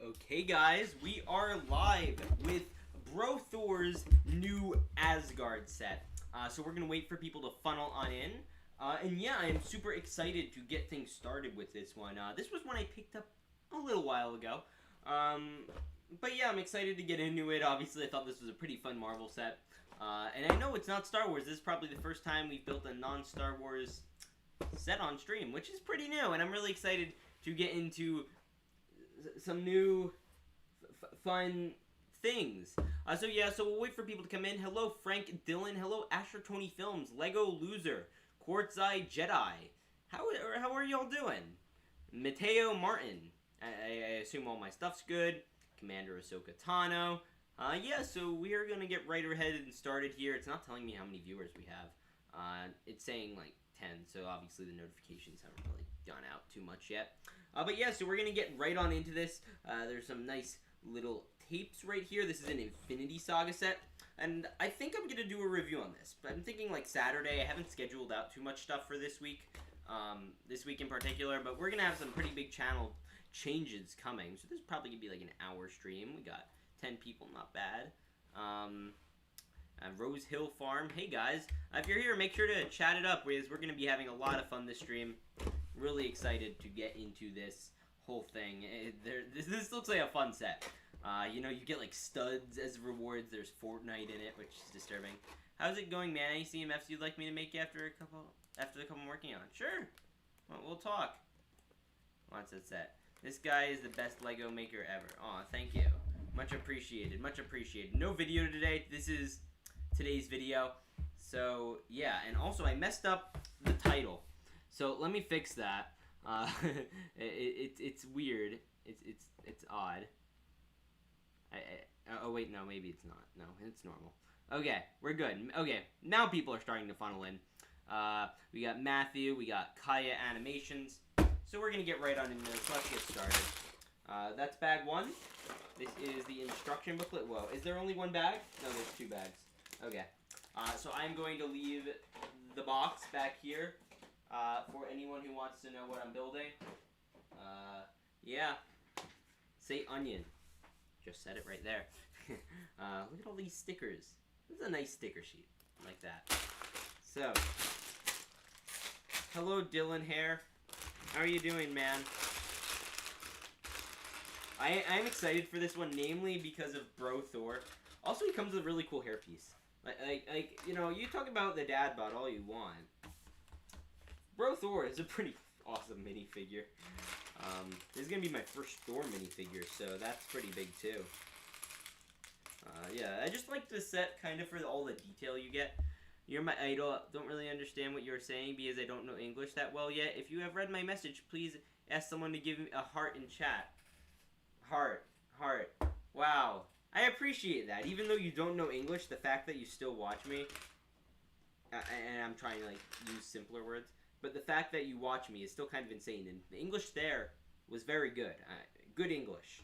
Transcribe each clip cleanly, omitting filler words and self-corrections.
Okay, guys, we are live with Thor's new Asguard set. So we're gonna wait for people to funnel on in. And yeah, I'm super excited to get things started with this one. This was one I picked up a little while ago. But yeah, I'm excited to get into it. Obviously, I thought this was a pretty fun Marvel set. And I know it's not Star Wars. This is probably the first time we've built a non-Star Wars set on stream, which is pretty new. And I'm really excited to get into some new fun things. So we'll wait for people to come in. Hello, Frank Dillon. Hello, Asher Tony Films. Lego Loser. Quartz Eye Jedi. How are y'all doing? Mateo Martin. I assume all my stuff's good. Commander Ahsoka Tano. So we are going to get right ahead and started here. It's not telling me how many viewers we have. It's saying like 10, so obviously the notifications haven't really gone out too much yet. So we're going to get right on into this. There's some nice little tapes right here. This is an Infinity Saga set, and I think I'm going to do a review on this. But I'm thinking like Saturday. I haven't scheduled out too much stuff for this week in particular, but we're going to have some pretty big channel changes coming. So this is probably going to be like an hour stream. We got 10 people, not bad. Rose Hill Farm. Hey guys, if you're here, make sure to chat it up, because we're going to be having a lot of fun this stream. Really excited to get into this whole thing. This looks like a fun set. You get like studs as rewards. There's Fortnite in it, which is disturbing. How's it going, man? Any CMFs you'd like me to make after the couple I'm working on? Sure. Well, we'll talk. What's that set? This guy is the best Lego maker ever. Aw, thank you. Much appreciated. Much appreciated. No video today. This is today's video. So yeah, and also I messed up the title. So let me fix that. It's weird. It's odd. Oh wait, no, maybe it's not. No, it's normal. Okay, we're good. Okay, now people are starting to funnel in. We got Matthew. We got Kaya Animations. So we're gonna get right on into this. Let's get started. That's bag one. This is the instruction booklet. Whoa, is there only one bag? No, there's two bags. Okay. So I'm going to leave the box back here. For anyone who wants to know what I'm building. Yeah. Say onion. Just said it right there. Look at all these stickers. This is a nice sticker sheet. Like that. So. Hello, Dylan Hare. How are you doing, man? I'm excited for this one, namely because of Bro Thor. Also, he comes with a really cool hairpiece. You talk about the dad bod all you want. Bro Thor is a pretty awesome minifigure. This is going to be my first Thor minifigure, so that's pretty big too. Yeah, I just like the set kind of for all the detail you get. You're my idol. Don't really understand what you're saying because I don't know English that well yet. If you have read my message, please ask someone to give me a heart in chat. Heart. Wow. I appreciate that. Even though you don't know English, the fact that you still watch me, and I'm trying to use simpler words, but the fact that you watch me is still kind of insane. And the English there was very good. Good English.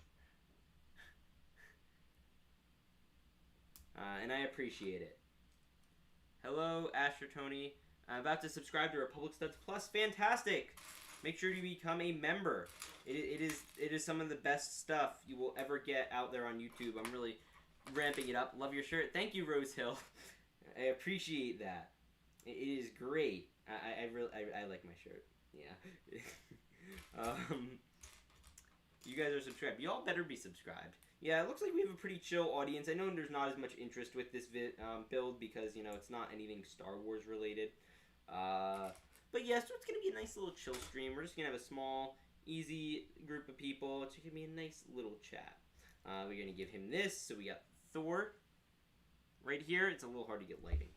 And I appreciate it. Hello, Asher Tony. I'm about to subscribe to Republic Studs Plus. Fantastic! Make sure to become a member. It is some of the best stuff you will ever get out there on YouTube. I'm really ramping it up. Love your shirt. Thank you, Rose Hill. I appreciate that. It is great. I like my shirt. Yeah. You guys are subscribed. Y'all better be subscribed. Yeah, it looks like we have a pretty chill audience. I know there's not as much interest with this build because, it's not anything Star Wars related. But yeah, so it's going to be a nice little chill stream. We're just going to have a small, easy group of people. It's going to be a nice little chat. We're going to give him this. So we got Thor right here. It's a little hard to get lighting.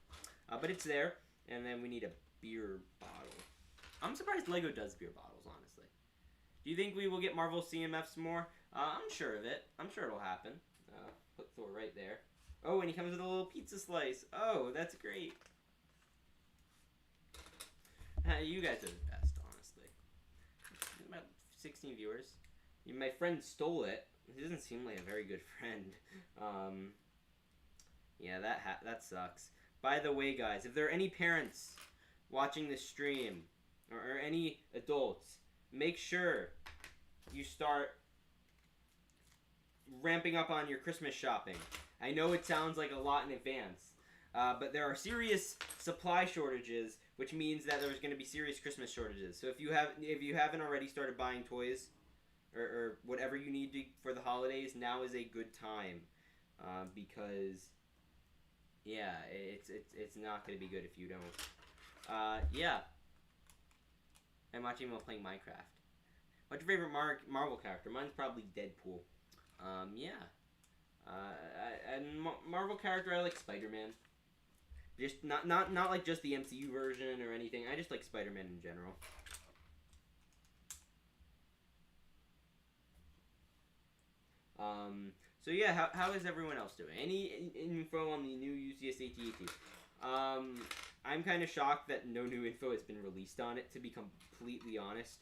But it's there. And then we need a beer bottle. I'm surprised Lego does beer bottles, honestly. Do you think we will get Marvel CMFs more? I'm sure of it. I'm sure it'll happen. Put Thor right there. Oh, and he comes with a little pizza slice. Oh, that's great. You guys are the best, honestly. About 16 viewers. My friend stole it. He doesn't seem like a very good friend. Yeah, that sucks. By the way, guys, if there are any parents watching this stream, or any adults, make sure you start ramping up on your Christmas shopping. I know it sounds like a lot in advance, but there are serious supply shortages, which means that there's going to be serious Christmas shortages. So if you haven't already started buying toys or whatever you need for the holidays, now is a good time, because yeah, it's not going to be good if you don't. Yeah. I'm watching while playing Minecraft. What's your favorite Marvel character? Mine's probably Deadpool. Yeah. Marvel character, I like Spider-Man. Just not like just the MCU version or anything. I just like Spider-Man in general. So yeah, how is everyone else doing? Any info on the new UCS AT-AT? I'm kind of shocked that no new info has been released on it, to be completely honest.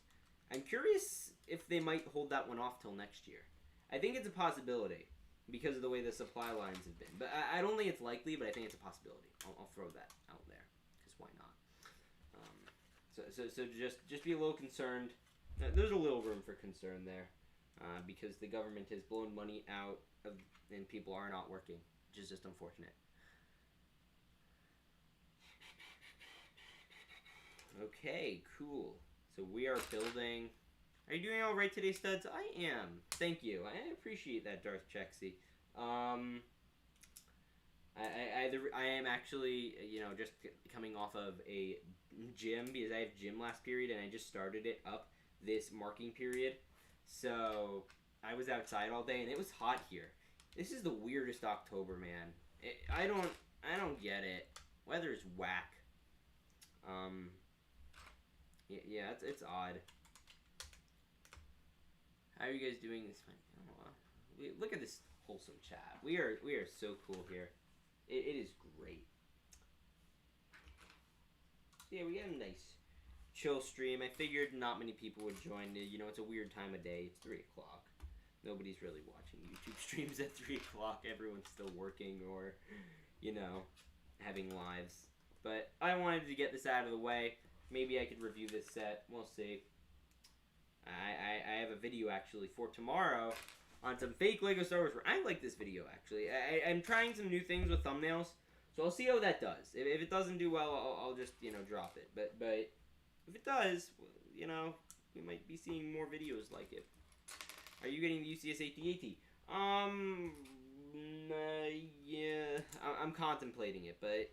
I'm curious if they might hold that one off till next year. I think it's a possibility because of the way the supply lines have been. But I don't think it's likely, but I think it's a possibility. I'll throw that out there, because why not? So just be a little concerned. There's a little room for concern there, because the government has blown money out and people are not working, which is just unfortunate. Okay, cool. So we are building. Are you doing all right today, studs? I am. Thank you. I appreciate that, Darth Chexy. I am actually, just coming off of a gym, because I have gym last period and I just started it up this marking period. So I was outside all day and it was hot here. This is the weirdest October, man. I don't get it. Weather is whack. Yeah, it's odd. How are you guys doing this? Look at this wholesome chat. We are so cool here. It is great. Yeah, we had a nice chill stream. I figured not many people would join. It's a weird time of day. It's 3 o'clock. Nobody's really watching YouTube streams at 3 o'clock. Everyone's still working or, having lives. But I wanted to get this out of the way. Maybe I could review this set. We'll see. I have a video actually for tomorrow on some fake Lego Star Wars. I like this video actually. I'm trying some new things with thumbnails, so I'll see how that does. If it doesn't do well, I'll just drop it. But if it does, we might be seeing more videos like it. Are you getting the UCS AT-AT? Yeah, I'm contemplating it, but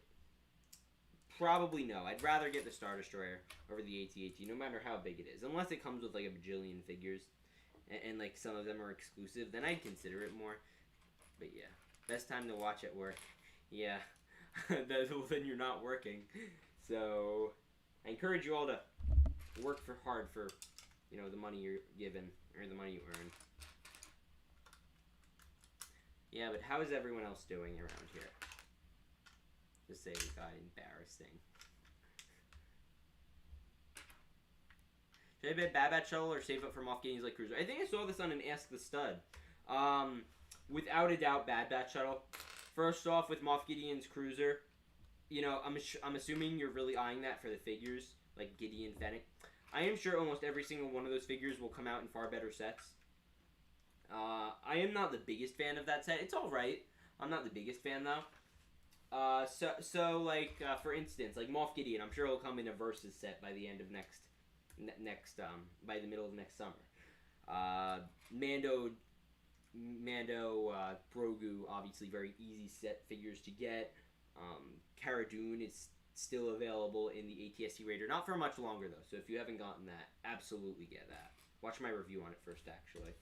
probably no. I'd rather get the Star Destroyer over the AT-AT, no matter how big it is. Unless it comes with like a bajillion figures, and like some of them are exclusive, then I'd consider it more. But yeah, best time to watch at work. Yeah, then you're not working. So I encourage you all to work hard for, the money you're given or the money you earn. Yeah, but how is everyone else doing around here? Just say it got embarrassing. Should I bet Bad Batch Shuttle or save up for Moff Gideon's like Cruiser? I think I saw this on an Ask the Stud. Without a doubt, Bad Batch Shuttle. First off, with Moff Gideon's Cruiser, I'm assuming you're really eyeing that for the figures, like Gideon Fennec. I am sure almost every single one of those figures will come out in far better sets. I am not the biggest fan of that set. It's alright. I'm not the biggest fan, though. For instance, like Moff Gideon, I'm sure he'll come in a Versus set by the end of by the middle of next summer. Mando, Grogu, obviously very easy set figures to get. Cara Dune is still available in the AT-ST Raider, not for much longer though. So if you haven't gotten that, absolutely get that. Watch my review on it first, actually.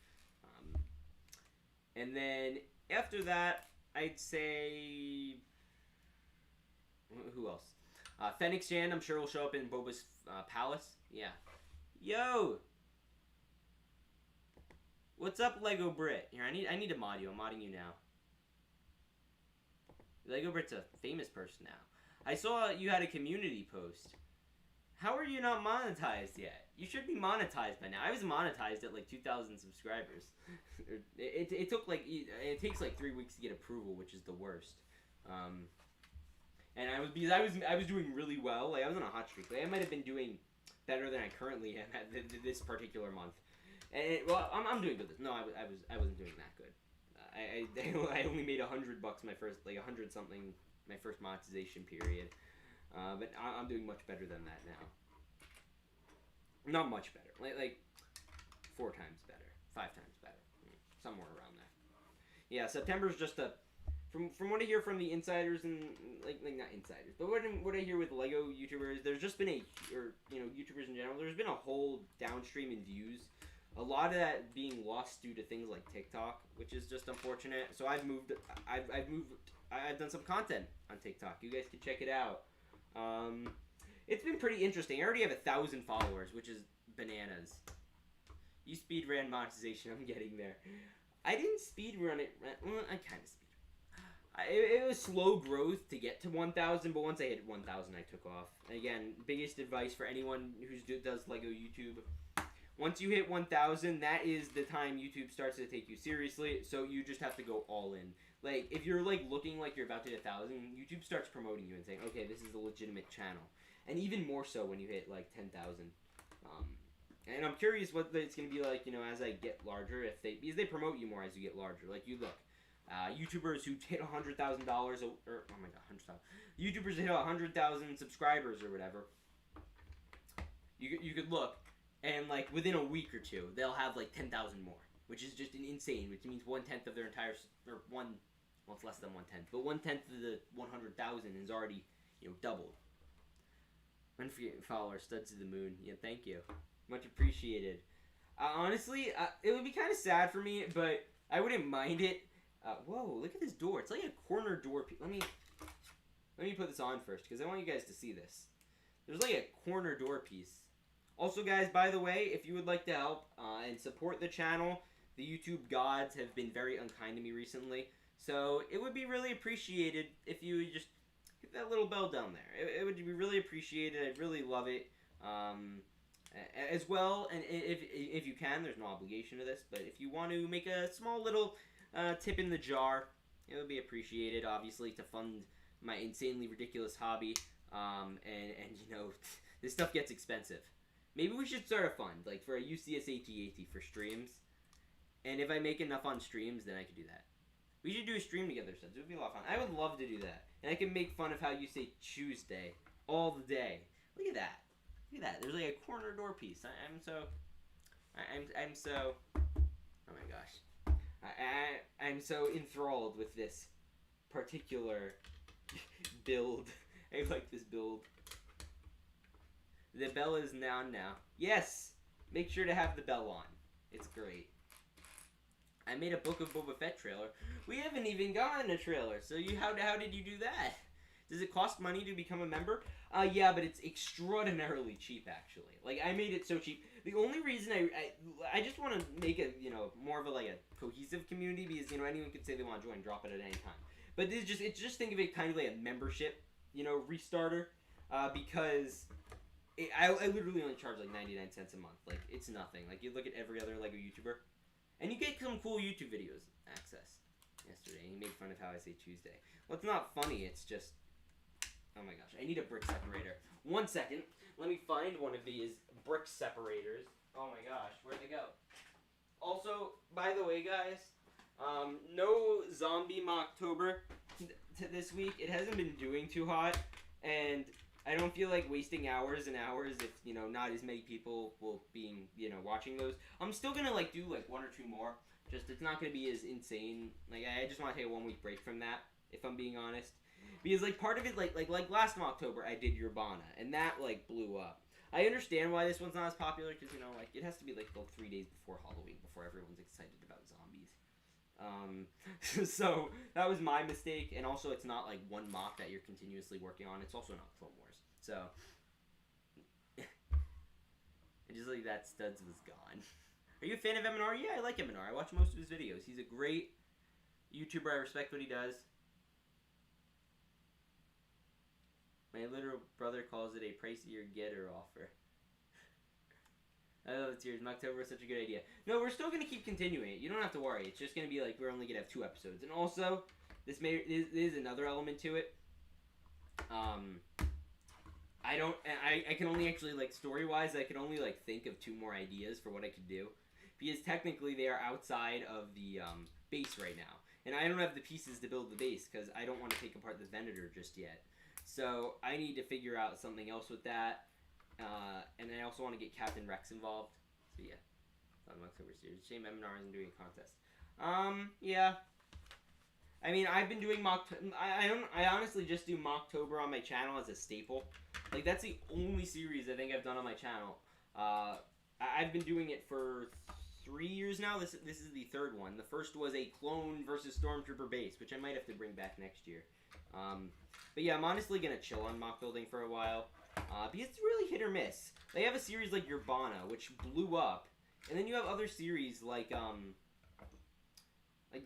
And then after that, I'd say. Who else? Fennec Shand, I'm sure will show up in Boba's palace. Yeah. Yo! What's up, Lego Brit? Here, I need to mod you. I'm modding you now. Lego Brit's a famous person now. I saw you had a community post. How are you not monetized yet? You should be monetized by now. I was monetized at like 2,000 subscribers. It takes like 3 weeks to get approval, which is the worst. And I was doing really well. Like I was on a hot streak. Like, I might have been doing better than I currently am at this particular month. And I'm doing good. No, I wasn't doing that good. I only made $100 my first, like 100 something, my first monetization period. But I'm doing much better than that now. Not much better, like 4 times better, 5 times better, somewhere around there. Yeah, September's just from what I hear from the insiders and like not insiders, but what I hear with Lego YouTubers, there's just been YouTubers in general, there's been a whole downstream in views. A lot of that being lost due to things like TikTok, which is just unfortunate. So I've done some content on TikTok. You guys can check it out. It's been pretty interesting. I already have 1,000 followers, which is bananas. You speedran monetization. I'm getting there. I didn't speedrun it. Well, I kind of speedrun. It was slow growth to get to 1,000, but once I hit 1,000, I took off. And again, biggest advice for anyone who does Lego YouTube. Once you hit 1,000, that is the time YouTube starts to take you seriously, so you just have to go all in. Like, if you're, like, looking like you're about to hit 1,000, YouTube starts promoting you and saying, okay, this is a legitimate channel. And even more so when you hit, like, 10,000. And I'm curious what it's going to be like, as I get larger, because they promote you more as you get larger. Like, you look, YouTubers who hit $100,000, oh my god, 100,000. YouTubers who hit 100,000 subscribers or whatever, you could look. And, like, within a week or two, they'll have, like, 10,000 more. Which is just insane, which means 1/10 of their entire... well, it's less than 1/10. But 1/10 of the 100,000 is already, doubled. Unforget follower, Studs to the Moon. Yeah, thank you. Much appreciated. Honestly, it would be kind of sad for me, but I wouldn't mind it. Whoa, look at this door. It's like a corner door. Let me put this on first, because I want you guys to see this. There's, like, a corner door piece. Also, guys, by the way, if you would like to help and support the channel, the YouTube gods have been very unkind to me recently. So it would be really appreciated if you would just hit that little bell down there. It would be really appreciated. I'd really love it. As well, and if you can, there's no obligation to this, but if you want to make a small little tip in the jar, it would be appreciated, obviously, to fund my insanely ridiculous hobby. And this stuff gets expensive. Maybe we should start a fund, like for a UCS AT for streams. And if I make enough on streams, then I could do that. We should do a stream together, so it would be a lot of fun. I would love to do that. And I can make fun of how you say Tuesday all the day. Look at that. Look at that. There's like a corner door piece. I'm so oh my gosh. I'm so enthralled with this particular build. I like this build. The bell is on now. Yes! Make sure to have the bell on. It's great. I made a Book of Boba Fett trailer. We haven't even gotten a trailer, so how did you do that? Does it cost money to become a member? Yeah, but it's extraordinarily cheap, actually. Like, I made it so cheap. The only reason I just want to make a, more of a cohesive community, because, anyone could say they want to join, drop it at any time. But it's just think of it kind of like a membership, restarter, because I literally only charge like 99 cents a month. Like, it's nothing. Like, you look at every other Lego YouTuber, and you get some cool YouTube videos access. Yesterday, he made fun of how I say Tuesday. Well, it's not funny, it's just... Oh my gosh, I need a brick separator. 1 second, let me find one of these brick separators. Oh my gosh, where'd they go? Also, by the way, guys, no Zombie Mocktober this week. It hasn't been doing too hot, and I don't feel like wasting hours and hours if, not as many people will be, watching those. I'm still gonna, do, 1 or 2 more. Just, it's not gonna be as insane. Like, I just want to take a 1 week break from that, if I'm being honest. Because, part of it, like last October, I did Urbana, and that, blew up. I understand why this one's not as popular, because, it has to be, 3 days before Halloween, before everyone's excited about zombies. So, that was my mistake, and also it's not, 1 mock that you're continuously working on. It's also not Clone Wars. So, and just like that, Studs was gone. Are you a fan of MNR? Yeah, I like MNR. I watch most of his videos. He's a great YouTuber. I respect what he does. My little brother calls it a pricier getter offer. I love the tears. Mocktober was such a good idea. No, we're still going to keep continuing it. You don't have to worry. It's just going to be we're only going to have 2 episodes. And also, this is another element to it. I can only actually, story-wise, I can only, think of 2 more ideas for what I could do. because technically they are outside of the base right now. And I don't have the pieces to build the base because I don't want to take apart the Venator just yet. So I need to figure out something else with that. And I also want to get Captain Rex involved. So yeah, October series. Shame MNR isn't doing a contest. Yeah. I mean, I've been doing I honestly just do Mocktober on my channel as a staple. Like, that's the only series I think I've done on my channel. I've been doing it for 3 years now. This is the third one. The first was a clone versus Stormtrooper base, which I might have to bring back next year. But yeah, I'm honestly gonna chill on mock building for a while, because it's really hit or miss. They have a series like Urbana, which blew up, and then you have other series like the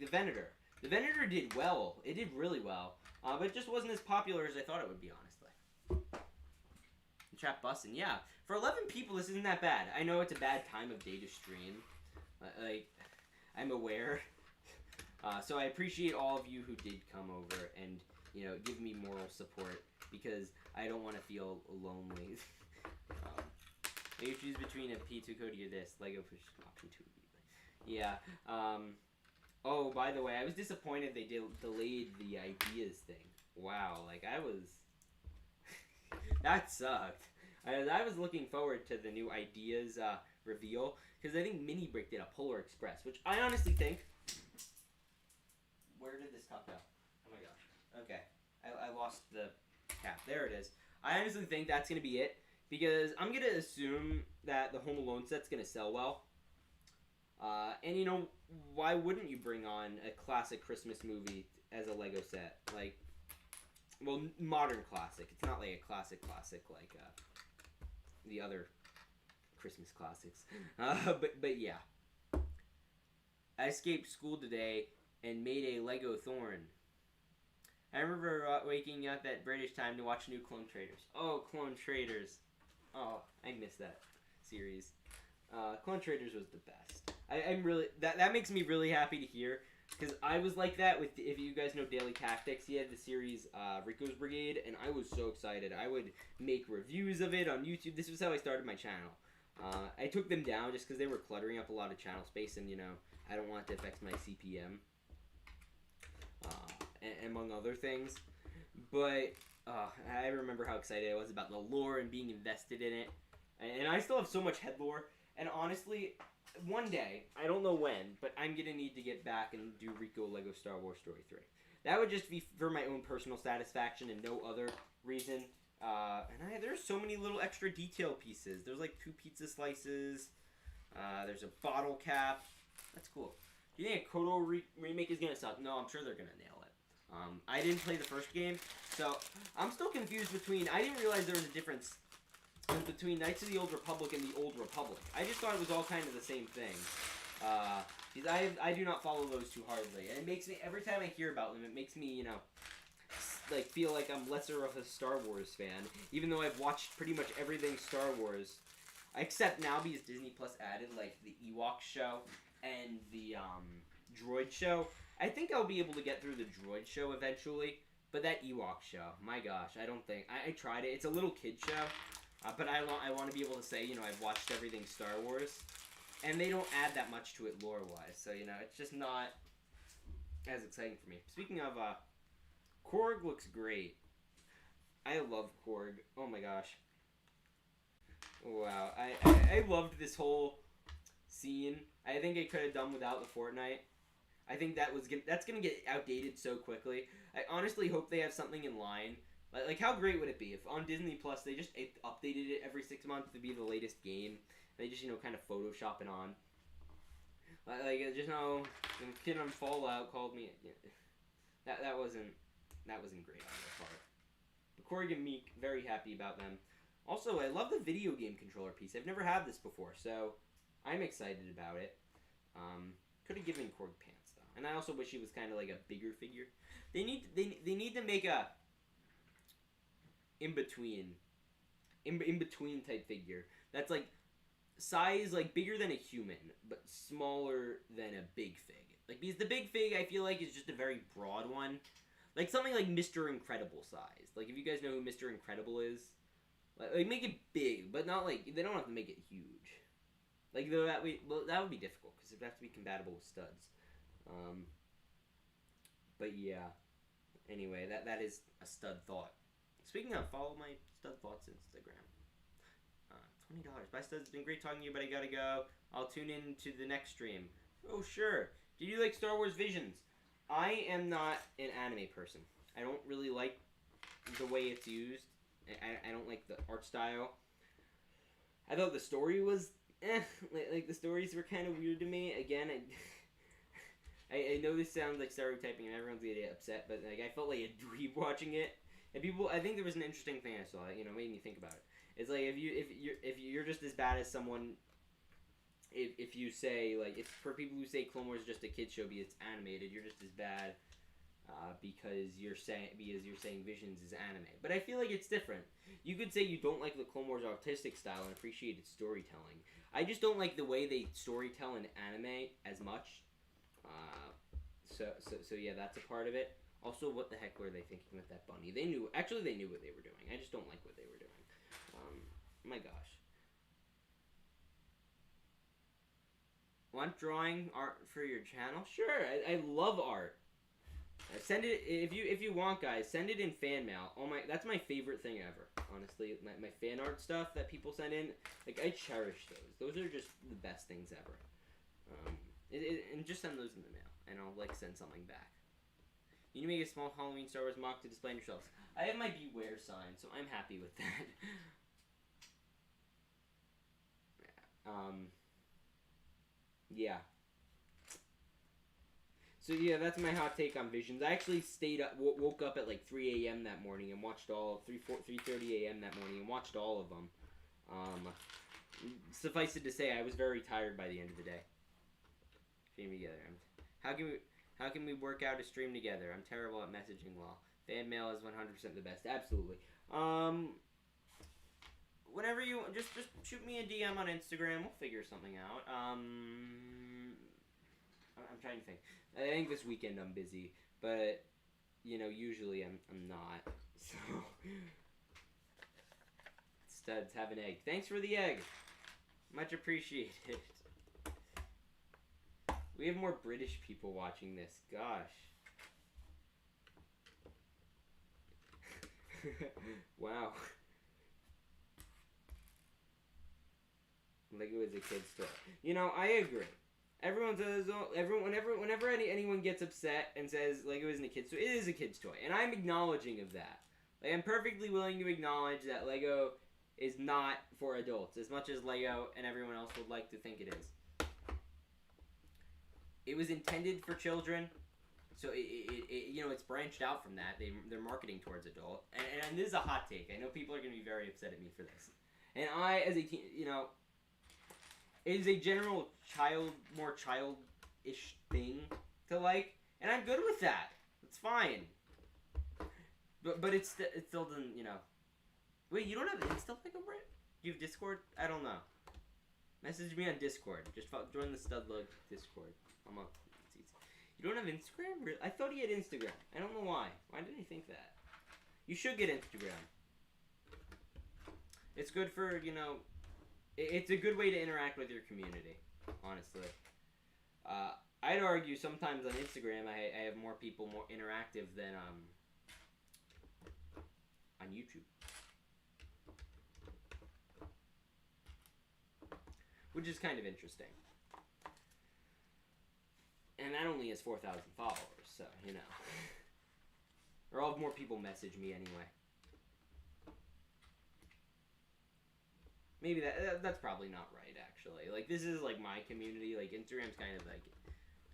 Venator. The Venator did well. It did really well, but it just wasn't as popular as I thought it would be, honestly. Chat bussin', yeah. For 11 people, this isn't that bad. I know it's a bad time of day to stream. Like, I'm aware. So I appreciate all of you who did come over and, you know, give me moral support because I don't want to feel lonely. You choose between a P2 Cody or this. Lego push option 2. Yeah. Oh, by the way, I was disappointed they delayed the ideas thing. Wow, like I was... That sucked. I was looking forward to the new ideas reveal because I think Mini Brick did a Polar Express, which I honestly think... Where did this cup go? Oh my gosh. Okay. I lost the cap. There it is. I honestly think that's going to be it because I'm going to assume that the Home Alone set's going to sell well. And you know, why wouldn't you bring on a classic Christmas movie as a Lego set? Like, well, modern classic. It's not like a classic like the other Christmas classics. But yeah. I escaped school today and made a Lego Thorn. I remember waking up at British time to watch new Clone Traders. Oh, Clone Traders. Oh, I missed that series. Clone Traders was the best. I'm really that makes me really happy to hear because I was like that with, if you guys know Daily Tactics, he had the series Rico's Brigade, and I was so excited. I would make reviews of it on YouTube. This was how I started my channel. I took them down just because they were cluttering up a lot of channel space, and you know I don't want it to affect my CPM, among other things. But I remember how excited I was about the lore and being invested in it, and I still have so much head lore. And honestly, one day, I don't know when, but I'm going to need to get back and do Rico Lego Star Wars Story 3. That would just be for my own personal satisfaction and no other reason. And there's so many little extra detail pieces. There's like 2 pizza slices. There's a bottle cap. That's cool. Do you think a Kodo remake is going to suck? No, I'm sure they're going to nail it. I didn't play the first game, so I'm still confused between... I didn't realize there was a difference between Knights of the Old Republic and the Old Republic. I just thought it was all kind of the same thing. Because I do not follow those too hardly. And it makes me, every time I hear about them, it makes me, you know, like feel like I'm lesser of a Star Wars fan. Even though I've watched pretty much everything Star Wars. Except now because Disney Plus added, like, the Ewok show and the Droid show. I think I'll be able to get through the Droid show eventually. But that Ewok show, my gosh, I don't think... I tried it. It's a little kid show. But I want to be able to say, you know, I've watched everything Star Wars, and they don't add that much to it lore-wise, so, you know, it's just not as exciting for me. Speaking of, Korg looks great. I love Korg. Oh my gosh. Wow. I loved this whole scene. I think it could have done without the Fortnite. I think that's gonna get outdated so quickly. I honestly hope they have something in line. Like, how great would it be if on Disney Plus they just updated it every 6 months to be the latest game? They just, you know, kind of Photoshop it on. Like just know, the kid on Fallout called me. Yeah, that wasn't great on their part. But Corey and Meek, very happy about them. Also, I love the video game controller piece. I've never had this before, so I'm excited about it. Could have given Korg pants though, and I also wish he was kind of like a bigger figure. They need to make a in between type figure that's like size like bigger than a human but smaller than a big fig. Like, because the big fig I feel like is just a very broad one, like something like Mr. Incredible size. Like, if you guys know who Mr. Incredible is, like make it big, but not like, they don't have to make it huge. Like though that would be difficult because it would have to be compatible with studs. But yeah. Anyway, that is a stud thought. Speaking of, follow my stud thoughts Instagram. $20. Bye studs. It's been great talking to you, but I gotta go. I'll tune in to the next stream. Oh sure. Did you like Star Wars Visions? I am not an anime person. I don't really like the way it's used. I don't like the art style. I thought the story was like the stories were kind of weird to me. Again, I know this sounds like stereotyping and everyone's gonna get upset, but like I felt like a dweeb watching it. And people, I think there was an interesting thing I saw. Made me think about it. It's like if you're just as bad as someone. If you say like it's for people who say Clone Wars is just a kids show because it's animated, you're just as bad because you're saying Visions is anime. But I feel like it's different. You could say you don't like the Clone Wars artistic style and appreciate its storytelling. I just don't like the way they storytell in anime as much. So yeah, that's a part of it. Also, what the heck were they thinking with that bunny? They knew what they were doing. I just don't like what they were doing. My gosh. Want drawing art for your channel? Sure, I love art. Send it if you want, guys. Send it in fan mail. That's my favorite thing ever. Honestly, my fan art stuff that people send in, like I cherish those. Those are just the best things ever. And just send those in the mail, and I'll like send something back. You need to make a small Halloween Star Wars mock to display on your shelves. I have my Beware sign, so I'm happy with that. Yeah. So yeah, that's my hot take on Visions. I actually stayed up, woke up at like 3 a.m. that morning and watched 3:30 a.m. that morning and watched all of them. Suffice it to say, I was very tired by the end of the day. Stream together. How can we work out a stream together? I'm terrible at messaging well. Fan mail is 100% the best. Absolutely. Whenever you just shoot me a DM on Instagram, we'll figure something out. I'm trying to think. I think this weekend I'm busy, but usually I'm not. So studs have an egg. Thanks for the egg. Much appreciated. We have more British people watching this. Gosh. Wow. Lego is a kid's toy. I agree. Everyone says whenever anyone gets upset and says Lego isn't a kid's toy, it is a kid's toy, and I'm acknowledging of that. Like I'm perfectly willing to acknowledge that Lego is not for adults as much as Lego and everyone else would like to think it is. It was intended for children, so it's branched out from that. They're marketing towards adult, and this is a hot take. I know people are going to be very upset at me for this, and I as a teen, it is a general more childish thing to like, and I'm good with that. It's fine. But it still doesn't, Wait, you don't have Insta Lego, Brit? Do you have Discord? I don't know. Message me on Discord. Just join the Studlug Discord. I'm up. It's easy. You don't have Instagram? I thought he had Instagram. I don't know why. Why did he think that? You should get Instagram. It's good for, it's a good way to interact with your community, honestly. I'd argue sometimes on Instagram I have more people more interactive than on YouTube. Which is kind of interesting. And that only has 4,000 followers, so, Or I'll have more people message me anyway. Maybe that's probably not right, actually. Like, this is, like, my community. Like, Instagram's kind of, like,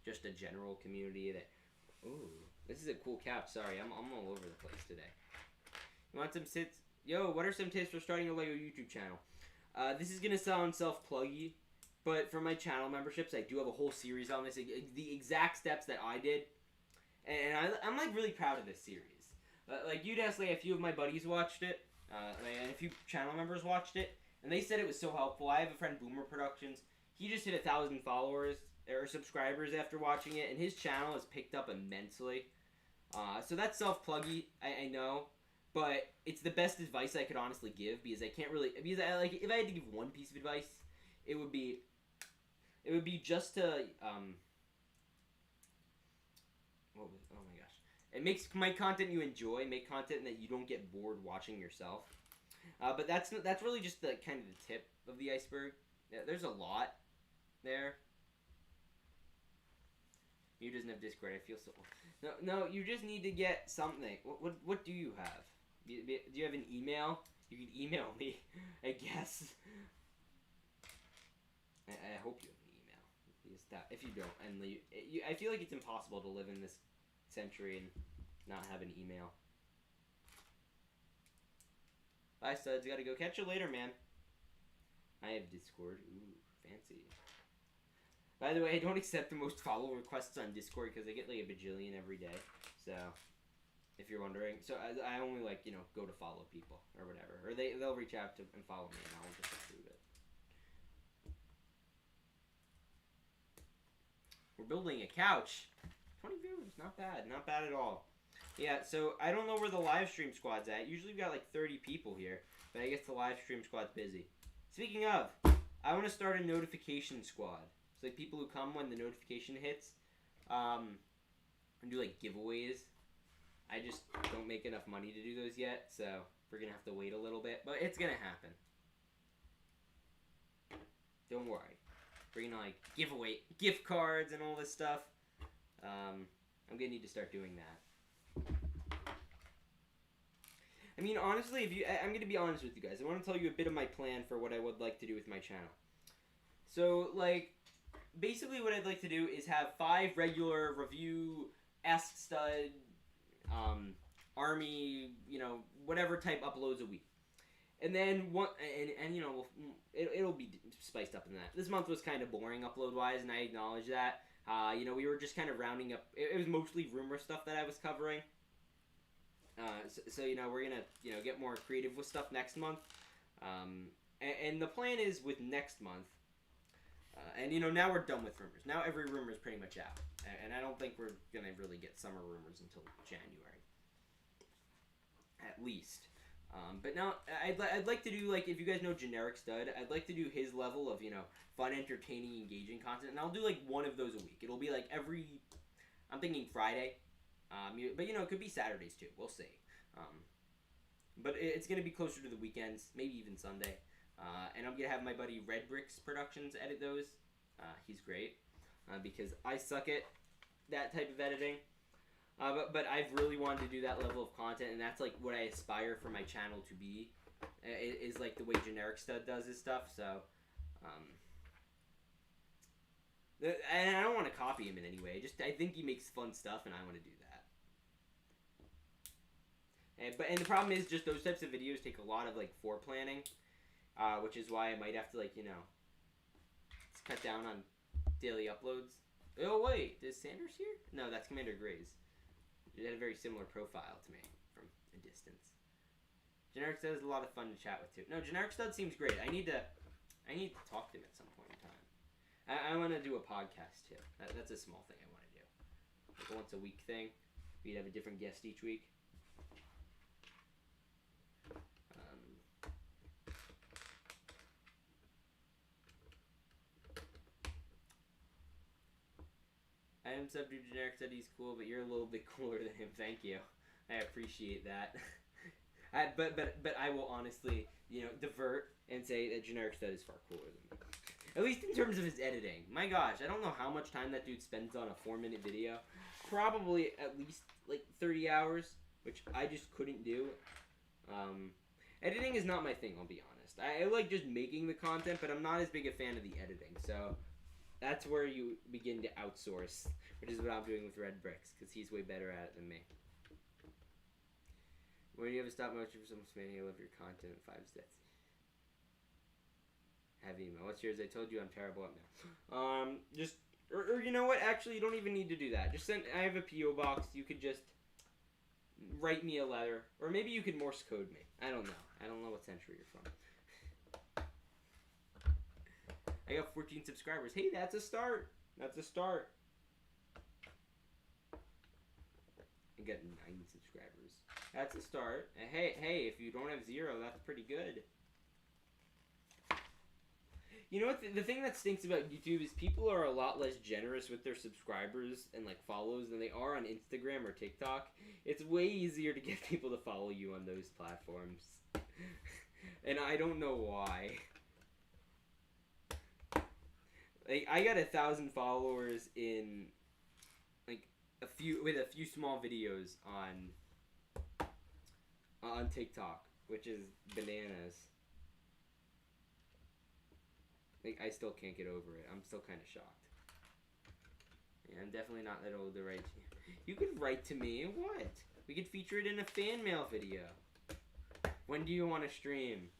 just a general community that... Ooh, this is a cool cap. Sorry, I'm all over the place today. You want some tips? Yo, what are some tips for starting a Lego YouTube channel? This is going to sound self-pluggy, but for my channel memberships, I do have a whole series on this. The exact steps that I did. And I'm, like, really proud of this series. Like, you'd ask, like, a few of my buddies watched it. And a few channel members watched it. And they said it was so helpful. I have a friend, Boomer Productions. He just hit 1,000 followers or subscribers after watching it, and his channel has picked up immensely. So that's self-pluggy, I know, but it's the best advice I could honestly give because I can't really. Because if I had to give one piece of advice, it would be it would be just to what was, oh my gosh, it makes my content you enjoy, make content that you don't get bored watching yourself. But that's really just the kind of the tip of the iceberg. Yeah, there's a lot there. You doesn't have Discord. I feel so. No. You just need to get something. What do you have? Do you have an email? You can email me, I guess. I hope you have an email. Because if you don't, and I feel like it's impossible to live in this century and not have an email. Bye, studs. Gotta go. Catch you later, man. I have Discord. Ooh, fancy. By the way, I don't accept the most follow requests on Discord because I get like a bajillion every day. So, if you're wondering, so I only like go to follow people or whatever, or they'll reach out to and follow me, and I'll just approve it. We're building a couch. 20 viewers, not bad, not bad at all. Yeah, so I don't know where the live stream squad's at. Usually we've got like 30 people here, but I guess the live stream squad's busy. Speaking of, I want to start a notification squad. So like people who come when the notification hits, and do like giveaways. I just don't make enough money to do those yet, so we're gonna have to wait a little bit, but it's gonna happen. Don't worry. We're gonna like give away gift cards and all this stuff. I'm gonna need to start doing that. I mean, honestly, I'm gonna be honest with you guys. I want to tell you a bit of my plan for what I would like to do with my channel. So, like, basically what I'd like to do is have 5 regular review, Ask Stud, Army, whatever type uploads a week. And then it'll be spiced up in that. This month was kind of boring upload-wise, and I acknowledge that. We were just kind of rounding up. It was mostly rumor stuff that I was covering. So we're gonna get more creative with stuff next month. And the plan is with next month. And now we're done with rumors. Now every rumor is pretty much out, and I don't think we're gonna really get summer rumors until January, at least. But now I'd like to do, like, if you guys know Generic Stud, I'd like to do his level of fun, entertaining, engaging content, and I'll do like one of those a week. It'll be like I'm thinking Friday, but it could be Saturdays too. We'll see. But it's gonna be closer to the weekends, maybe even Sunday. And I'm gonna have my buddy Red Brix Productions edit those. He's great because I suck at that type of editing. But I've really wanted to do that level of content, and that's like what I aspire for my channel to be. Is like the way Generic Stud does his stuff. So, and I don't want to copy him in any way. I think he makes fun stuff, and I want to do that. And the problem is just those types of videos take a lot of like foreplanning. Which is why I might have to cut down on daily uploads. Oh wait, is Sanders here? No, that's Commander Grays. He had a very similar profile to me from a distance. Generic Stud is a lot of fun to chat with too. No, Generic Stud seems great. I need to talk to him at some point in time. I want to do a podcast too. That's a small thing I want to do, like a once a week thing. We'd have a different guest each week. I am sub to Generic Stud. He's cool, but you're a little bit cooler than him. Thank you. I appreciate that. But I will honestly, divert and say that Generic Stud is far cooler than me. At least in terms of his editing. My gosh, I don't know how much time that dude spends on a 4-minute video. Probably at least like 30 hours, which I just couldn't do. Editing is not my thing, I'll be honest. I like just making the content, but I'm not as big a fan of the editing, so that's where you begin to outsource, which is what I'm doing with Red Brix, because he's way better at it than me. When do you have a stop motion for someone spinning? I love your content. 5 steps. Have email. What's yours? I told you I'm terrible at mail. Or you know what? Actually, you don't even need to do that. Just send. I have a PO box. You could just write me a letter, or maybe you could Morse code me. I don't know. I don't know what century you're from. I got 14 subscribers. Hey, that's a start. That's a start. I got 9 subscribers. That's a start. Hey, if you don't have 0, that's pretty good. You know what? The thing that stinks about YouTube is people are a lot less generous with their subscribers and like follows than they are on Instagram or TikTok. It's way easier to get people to follow you on those platforms. And I don't know why. Like, I got 1,000 followers in like a few small videos on TikTok, which is bananas. Like, I still can't get over it. I'm still kind of shocked. Yeah, I'm definitely not that old to write to you. You could write to me. What? We could feature it in a fan mail video. When do you want to stream? ...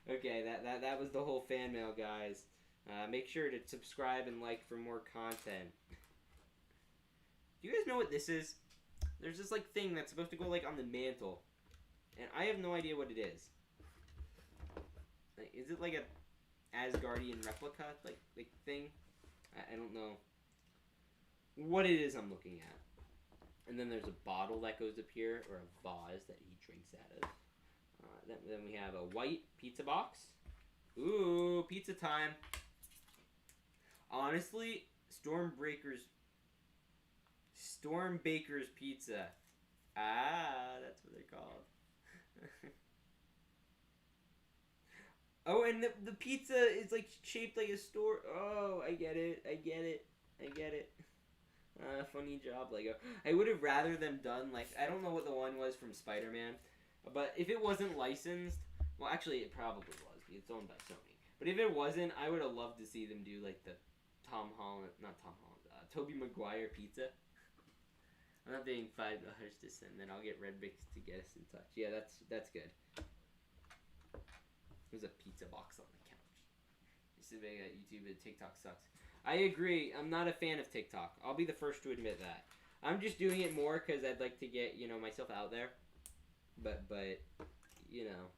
Okay, that was the whole fan mail, guys. Make sure to subscribe and like for more content. Do you guys know what this is? There's this like thing that's supposed to go like on the mantle, and I have no idea what it is. Like, is it like a Asgardian replica like thing? I don't know what it is I'm looking at. And then there's a bottle that goes up here, or a vase that he drinks out of. Then we have a white pizza box. Ooh, pizza time. Honestly, Stormbreaker's Pizza. Ah, that's what they're called. Oh, and the pizza is like shaped like a store. Oh, I get it. Funny job, Lego. I would have rather them done like, I don't know what the one was from Spider-Man, but if it wasn't licensed, well, actually it probably was because it's owned by Sony. But if it wasn't, I would have loved to see them do like the Tobey Maguire pizza. I'm not paying $5 to send, then I'll get Red Brix to get us in touch. Yeah, that's good. There's a pizza box on the couch. Used to be at YouTube, but TikTok sucks. I agree. I'm not a fan of TikTok. I'll be the first to admit that. I'm just doing it more because I'd like to get, myself out there. But, you know,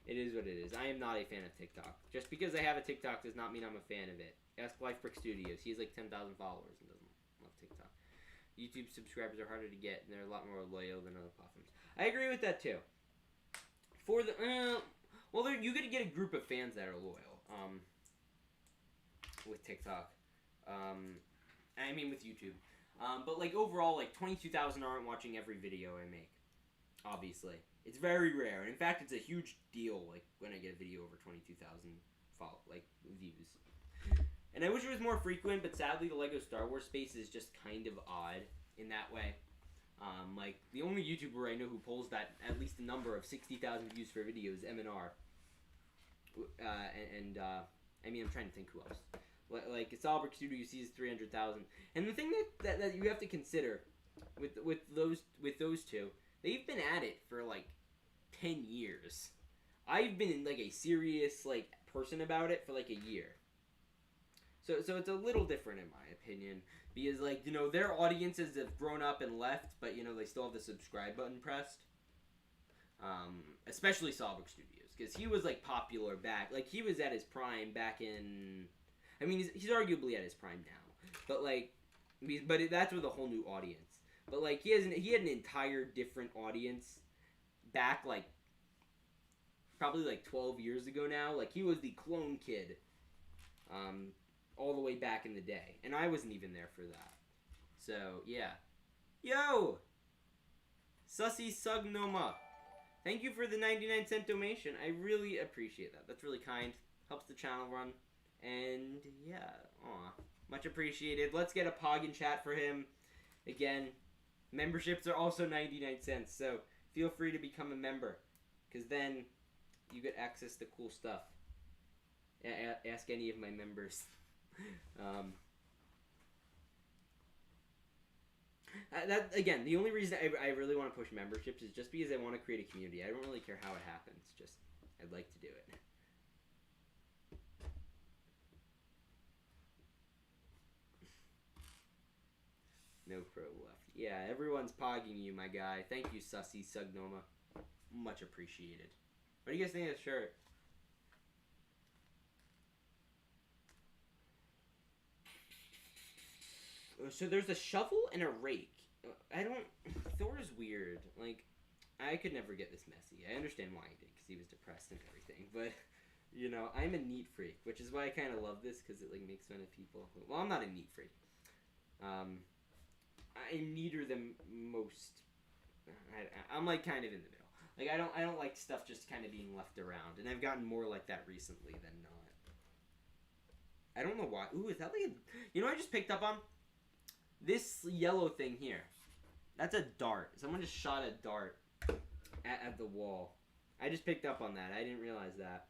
it is what it is. I am not a fan of TikTok. Just because I have a TikTok does not mean I'm a fan of it. Ask Brix Studios. He has like 10,000 followers and doesn't love TikTok. YouTube subscribers are harder to get, and they're a lot more loyal than other platforms. I agree with that too. For the you could get a group of fans that are loyal. With TikTok, I mean with YouTube, but like overall, like 22,000 aren't watching every video I make. Obviously, it's very rare, and in fact, it's a huge deal. Like when I get a video over 22,000 views. And I wish it was more frequent, but sadly, the Lego Star Wars space is just kind of odd in that way. Like, the only YouTuber I know who pulls that at least a number of 60,000 views for a video is M&R. I mean, I'm trying to think who else. Like, Brix Studios sees 300,000. And the thing that you have to consider with those two, they've been at it for, like, 10 years. I've been, like, a serious, like, person about it for, like, a year. So it's a little different in my opinion. Because, like, their audiences have grown up and left, but, they still have the subscribe button pressed. Especially Brix Studios, because he was, like, popular back. Like, he was at his prime back in... I mean, he's arguably at his prime now. But, like... that's with a whole new audience. But, like, he had an entire different audience back, like... probably, like, 12 years ago now. Like, he was the clone kid. All the way back in the day. And I wasn't even there for that. So, yeah. Yo! Sussy Sugnoma. Thank you for the 99-cent donation. I really appreciate that. That's really kind. Helps the channel run. And, yeah. Aw. Much appreciated. Let's get a pog in chat for him. Again, memberships are also 99 cents. So, feel free to become a member. Because then, you get access to cool stuff. Ask any of my members. Again, the only reason I really want to push memberships is just because I want to create a community. I don't really care how it happens. Just, I'd like to do it. No pro left. Yeah, everyone's pogging you, my guy. Thank you, Sussy Sugnoma. Much appreciated. What do you guys think of the shirt? So there's a shovel and a rake. Thor is weird. Like, I could never get this messy. I understand why he did, because he was depressed and everything. But, you know, I'm a neat freak, which is why I kind of love this, because it, like, makes fun of people. Well, I'm not a neat freak. I'm neater than most. I'm, like, kind of in the middle. Like, I don't like stuff just kind of being left around. And I've gotten more like that recently than not. I don't know why. Ooh, is that like a... You know what I just picked up on? This yellow thing here. That's a dart. Someone just shot a dart at the wall. I just picked up on that. I didn't realize that.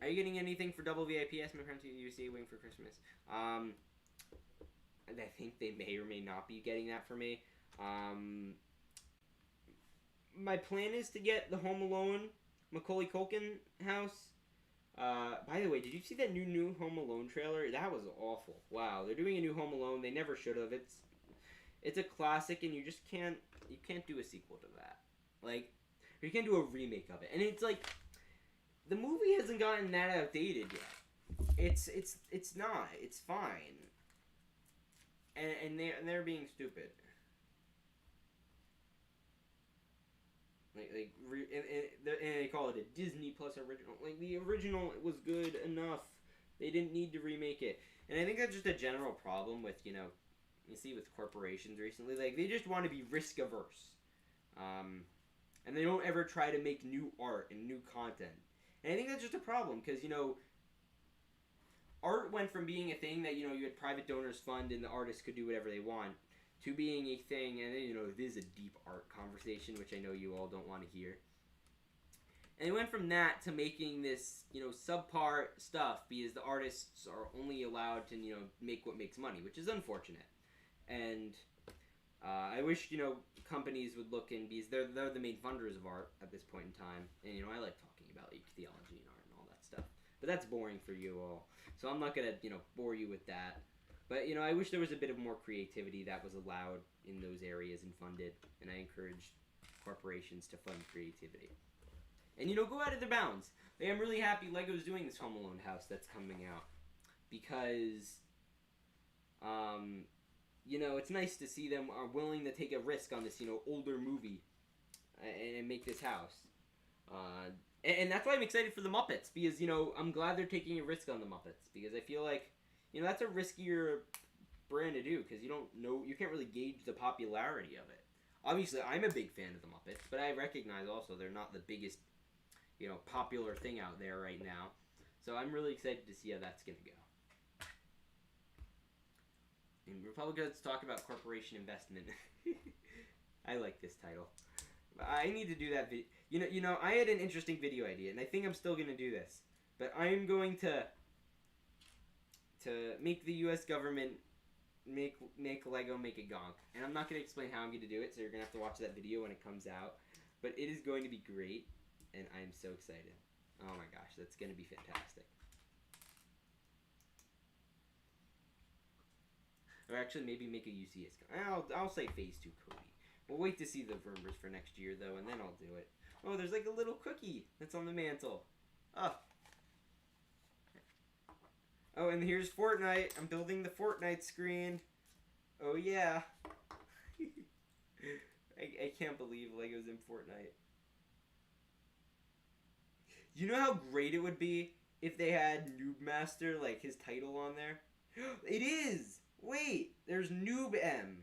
Are you getting anything for double VIP? Ask my friend to UC waiting for Christmas. I think they may or may not be getting that for me. My plan is to get the Home Alone Macaulay Culkin house. By the way, did you see that new Home Alone trailer? That was awful. Wow, they're doing a new Home Alone. They never should have. It's a classic, and you just can't do a sequel to that. Like, you can't do a remake of it. And it's like, the movie hasn't gotten that outdated yet. It's not. It's fine. And they're being stupid. And they call it a Disney Plus original. Like, the original was good enough. They didn't need to remake it. And I think that's just a general problem with, you know, you see with corporations recently. Like, they just want to be risk averse. And they don't ever try to make new art and new content. And I think that's just a problem because, you know, art went from being a thing that, you know, you had private donors fund and the artists could do whatever they want to being a thing, and then, you know, this is a deep art conversation, which I know you all don't want to hear. And it went from that to making this, you know, subpar stuff because the artists are only allowed to, you know, make what makes money, which is unfortunate. And I wish, you know, companies would look in because they're the main funders of art at this point in time. And, you know, I like talking about, like, theology and art and all that stuff. But that's boring for you all. So I'm not going to, you know, bore you with that. But, you know, I wish there was a bit of more creativity that was allowed in those areas and funded. And I encourage corporations to fund creativity. And, you know, go out of their bounds. Like, I'm really happy LEGO's doing this Home Alone house that's coming out. Because, you know, it's nice to see them are willing to take a risk on this, you know, older movie and make this house. And that's why I'm excited for the Muppets. Because, you know, I'm glad they're taking a risk on the Muppets. Because I feel like, you know, that's a riskier brand to do. Because you don't know, you can't really gauge the popularity of it. Obviously, I'm a big fan of the Muppets. But I recognize also they're not the biggest, you know, popular thing out there right now. So I'm really excited to see how that's going to go. And Republicans talk about corporation investment. I like this title. I need to do that video. You know, I had an interesting video idea, and I think I'm still going to do this. But I'm going to make the U.S. government make Lego make a gonk. And I'm not going to explain how I'm going to do it, so you're going to have to watch that video when it comes out. But it is going to be great, and I'm so excited. Oh my gosh, that's going to be fantastic. Or actually, maybe make a UCS. I'll say Phase 2 Cody. We'll wait to see the rumors for next year, though, and then I'll do it. Oh, there's like a little cookie that's on the mantle. Oh. Oh, and here's Fortnite. I'm building the Fortnite screen. Oh, yeah. I can't believe Lego's in Fortnite. You know how great it would be if they had Noob Master, like, his title on there? It is! Wait, there's Noob M.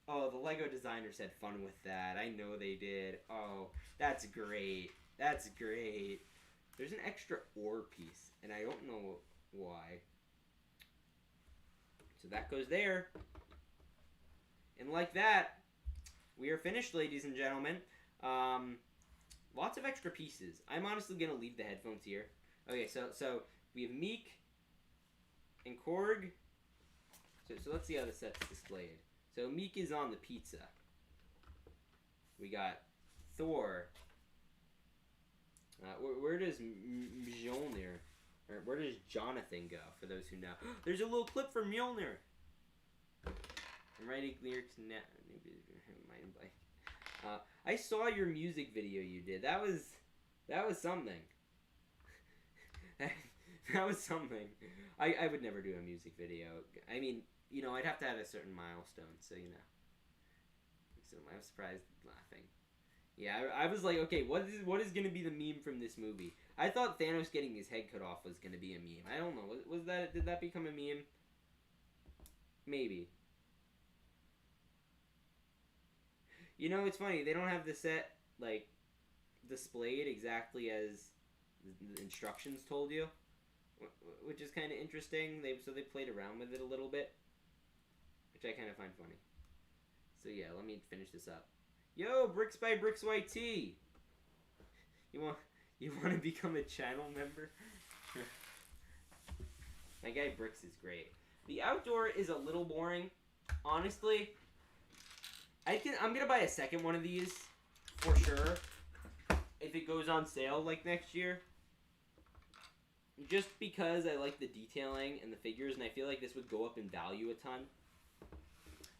Oh, the Lego designers had fun with that. I know they did. Oh, that's great. That's great. There's an extra ore piece, and I don't know why. So that goes there. And like that, we are finished, ladies and gentlemen. Lots of extra pieces. I'm honestly going to leave the headphones here. Okay, so we have Meek and Korg. So let's see how the set's displayed. So Meek is on the pizza. We got Thor. Where does Mjolnir, or where does Jonathan go, for those who know? There's a little clip from Mjolnir. I'm writing lyrics now. I saw your music video you did. That was something. That was something. I would never do a music video. I mean, you know, I'd have to have a certain milestone, so, you know. I'm surprised laughing. Yeah, I was like, okay, what is going to be the meme from this movie? I thought Thanos getting his head cut off was going to be a meme. I don't know. Was that, did that become a meme? Maybe. You know, it's funny. They don't have the set, like, displayed exactly as the instructions told you, which is kind of interesting. So they played around with it a little bit, which I kind of find funny. So yeah, let me finish this up. Yo, Brix by Brix YT. You want to become a channel member? My guy Brix is great. The outdoor is a little boring, honestly. I'm gonna buy a second one of these for sure if it goes on sale like next year. Just because I like the detailing and the figures, and I feel like this would go up in value a ton.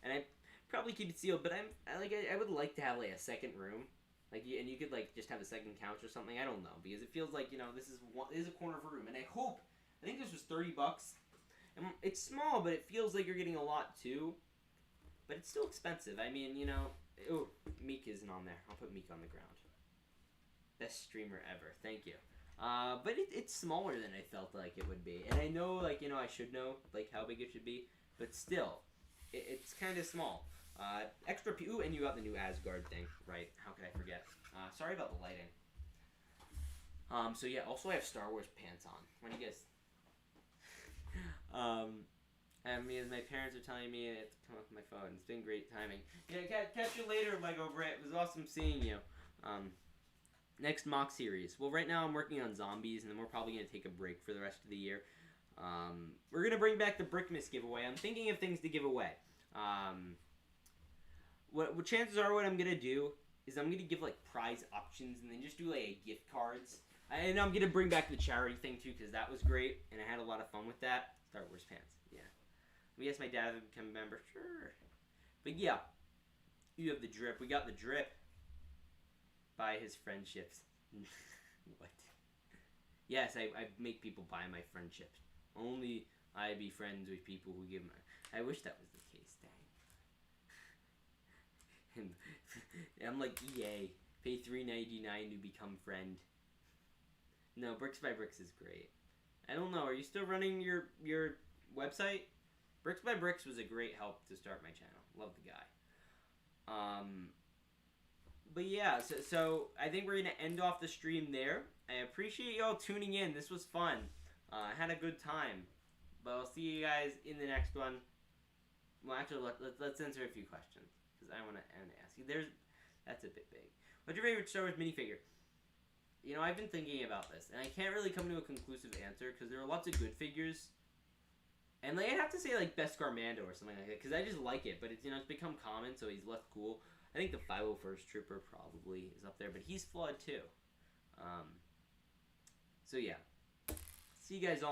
And I probably keep it sealed, but I would like to have like a second room, like, and you could like just have a second couch or something. I don't know, because it feels like, you know, this is a corner of a room, and I think this was $30, and it's small, but it feels like you're getting a lot too. But it's still expensive. I mean, you know, oh, Meek isn't on there. I'll put Meek on the ground. Best streamer ever. Thank you. But it's smaller than I felt like it would be. And I know, like, you know, I should know, like, how big it should be. But still, it's kind of small. Extra Ooh, and you got the new Asguard thing, right? How could I forget? Sorry about the lighting. So yeah, also I have Star Wars pants on. When you guys... And me, as my parents are telling me I have to come up with my phone. It's been great timing. Yeah, catch you later, Lego Brett. It was awesome seeing you. Next mock series. Well, right now I'm working on zombies, and then we're probably going to take a break for the rest of the year. We're going to bring back the Brickmas giveaway. I'm thinking of things to give away. What chances are what I'm going to do is I'm going to give, like, prize options, and then just do, like, gift cards. And I'm going to bring back the charity thing, too, because that was great, and I had a lot of fun with that. Star Wars pants. Yeah. Yes, my dad would become a member. Sure. But yeah, you have the drip. We got the drip by his friendships. What? Yes, I make people buy my friendships. Only I be friends with people who give my... I wish that was the case, dang. And I'm like, EA. Pay $3.99 to become friend. No, Brix by Brix is great. I don't know. Are you still running your website? Brix by Brix was a great help to start my channel. Love the guy. But yeah, so I think we're going to end off the stream there. I appreciate y'all tuning in. This was fun. I had a good time. But I'll see you guys in the next one. Well, actually, let's answer a few questions. Because I want to ask you. That's a bit big. What's your favorite Star Wars minifigure? You know, I've been thinking about this. And I can't really come to a conclusive answer. Because there are lots of good figures. And like, I'd have to say like Best Garmando or something like that, because I just like it. But it's, you know, it's become common, so he's less cool. I think the 501st Trooper probably is up there, but he's flawed too. So yeah, see you guys all.